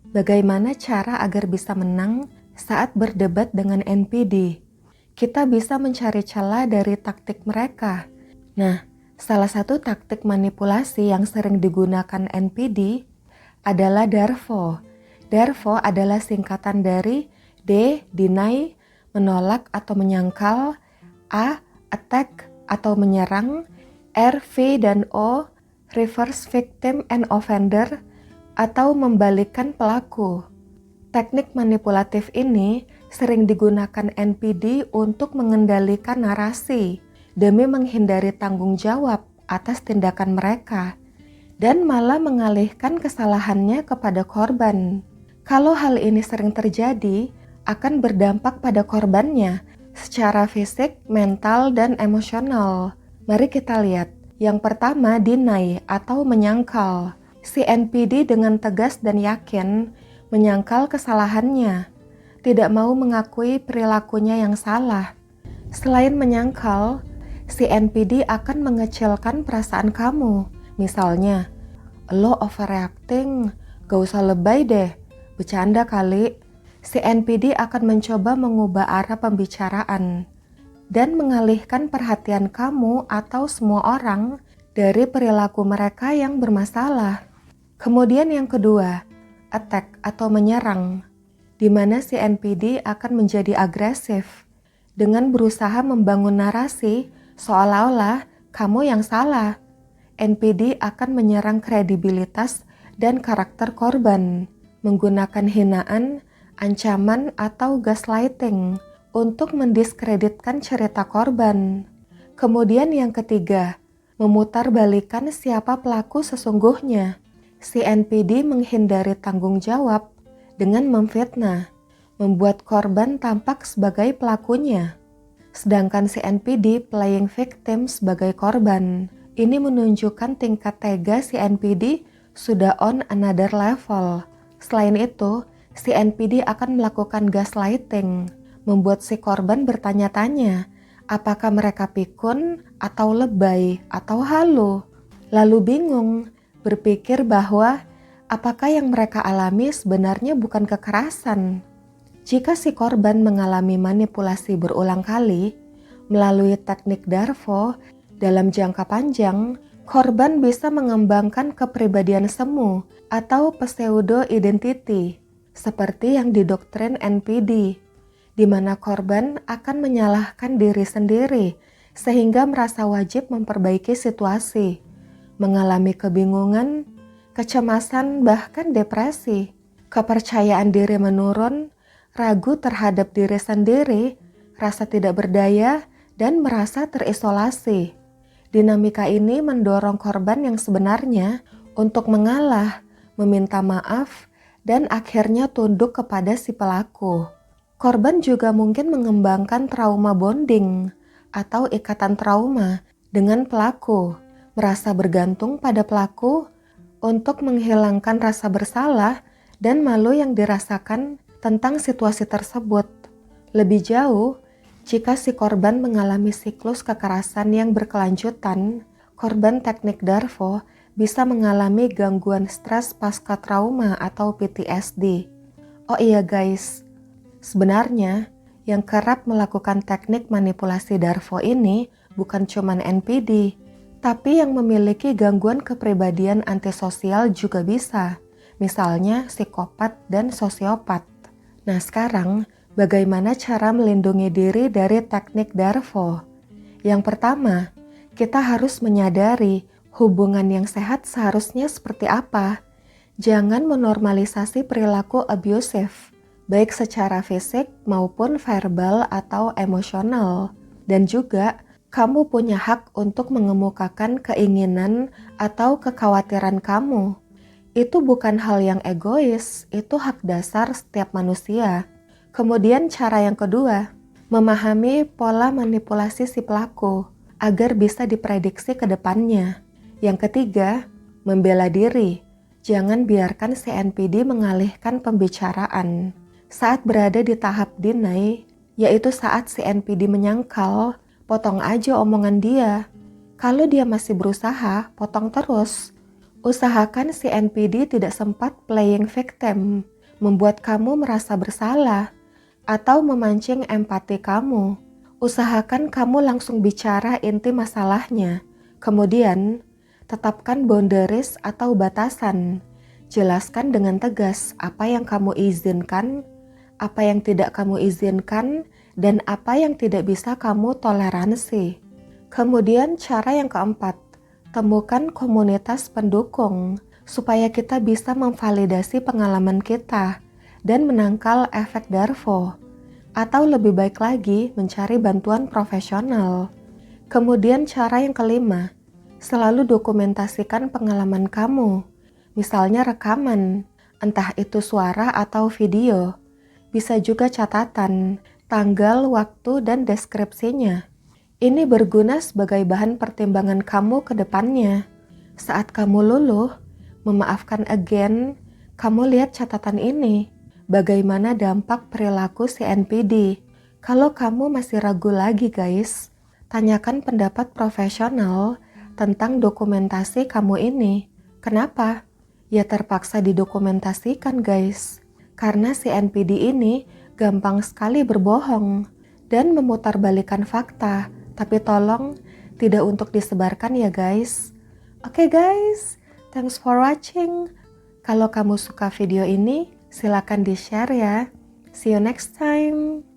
Bagaimana cara agar bisa menang saat berdebat dengan NPD? Kita bisa mencari celah dari taktik mereka. Nah, salah satu taktik manipulasi yang sering digunakan NPD adalah DARVO. DARVO adalah singkatan dari D, deny, menolak atau menyangkal, A, attack atau menyerang, R, V, dan O, reverse victim and offender, atau membalikkan pelaku. Teknik manipulatif ini sering digunakan NPD untuk mengendalikan narasi demi menghindari tanggung jawab atas tindakan mereka dan malah mengalihkan kesalahannya kepada korban. Kalau hal ini sering terjadi, akan berdampak pada korbannya secara fisik, mental, dan emosional. Mari kita lihat. Yang pertama, deny atau menyangkal. Si NPD dengan tegas dan yakin menyangkal kesalahannya, tidak mau mengakui perilakunya yang salah. Selain menyangkal, si NPD akan mengecilkan perasaan kamu. Misalnya, lo overreacting, gak usah lebay deh, bercanda kali. Si NPD akan mencoba mengubah arah pembicaraan dan mengalihkan perhatian kamu atau semua orang dari perilaku mereka yang bermasalah. Kemudian yang kedua, attack atau menyerang, di mana si NPD akan menjadi agresif dengan berusaha membangun narasi seolah-olah kamu yang salah. NPD akan menyerang kredibilitas dan karakter korban, menggunakan hinaan, ancaman, atau gaslighting untuk mendiskreditkan cerita korban. Kemudian yang ketiga, memutarbalikkan siapa pelaku sesungguhnya. Si NPD menghindari tanggung jawab dengan memfitnah, membuat korban tampak sebagai pelakunya. Sedangkan si NPD playing victim sebagai korban. Ini menunjukkan tingkat tega si NPD sudah on another level. Selain itu, si NPD akan melakukan gaslighting, membuat si korban bertanya-tanya, apakah mereka pikun atau lebay atau halu. Lalu bingung, berpikir bahwa apakah yang mereka alami sebenarnya bukan kekerasan. Jika si korban mengalami manipulasi berulang kali melalui teknik DARVO dalam jangka panjang, korban bisa mengembangkan kepribadian semu atau pseudo identity seperti yang didoktrin NPD, di mana korban akan menyalahkan diri sendiri sehingga merasa wajib memperbaiki situasi, mengalami kebingungan, kecemasan, bahkan depresi, kepercayaan diri menurun, ragu terhadap diri sendiri, rasa tidak berdaya, dan merasa terisolasi. Dinamika ini mendorong korban yang sebenarnya untuk mengalah, meminta maaf, dan akhirnya tunduk kepada si pelaku. Korban juga mungkin mengembangkan trauma bonding atau ikatan trauma dengan pelaku, merasa bergantung pada pelaku untuk menghilangkan rasa bersalah dan malu yang dirasakan tentang situasi tersebut. Lebih jauh, jika si korban mengalami siklus kekerasan yang berkelanjutan, korban teknik DARVO bisa mengalami gangguan stres pasca trauma atau PTSD. Oh iya guys, sebenarnya yang kerap melakukan teknik manipulasi DARVO ini bukan cuma NPD, tapi yang memiliki gangguan kepribadian antisosial juga bisa, misalnya psikopat dan sosiopat. Nah sekarang, bagaimana cara melindungi diri dari teknik DARVO? Yang pertama, kita harus menyadari hubungan yang sehat seharusnya seperti apa. Jangan menormalisasi perilaku abusif, baik secara fisik maupun verbal atau emosional. Dan juga, kamu punya hak untuk mengemukakan keinginan atau kekhawatiran kamu. Itu bukan hal yang egois, itu hak dasar setiap manusia. Kemudian cara yang kedua, memahami pola manipulasi si pelaku agar bisa diprediksi ke depannya. Yang ketiga, membela diri. Jangan biarkan si NPD mengalihkan pembicaraan. Saat berada di tahap deny, yaitu saat si NPD menyangkal, potong aja omongan dia. Kalau dia masih berusaha, potong terus. Usahakan si NPD tidak sempat playing victim, membuat kamu merasa bersalah, atau memancing empati kamu. Usahakan kamu langsung bicara inti masalahnya. Kemudian, tetapkan boundaries atau batasan. Jelaskan dengan tegas apa yang kamu izinkan, apa yang tidak kamu izinkan, dan apa yang tidak bisa kamu toleransi. Kemudian cara yang keempat, temukan komunitas pendukung supaya kita bisa memvalidasi pengalaman kita dan menangkal efek Darvo. Atau lebih baik lagi mencari bantuan profesional. Kemudian cara yang kelima, selalu dokumentasikan pengalaman kamu. Misalnya rekaman, entah itu suara atau video. Bisa juga catatan, tanggal, waktu, dan deskripsinya. Ini berguna sebagai bahan pertimbangan kamu ke depannya. Saat kamu luluh, memaafkan again, kamu lihat catatan ini. Bagaimana dampak perilaku si NPD? Kalau kamu masih ragu lagi guys, tanyakan pendapat profesional tentang dokumentasi kamu ini. Kenapa? Ya terpaksa didokumentasikan guys. Karena si NPD ini gampang sekali berbohong dan memutarbalikkan fakta. Tapi tolong tidak untuk disebarkan ya guys. Oke guys, thanks for watching. Kalau kamu suka video ini, silakan di-share ya. See you next time.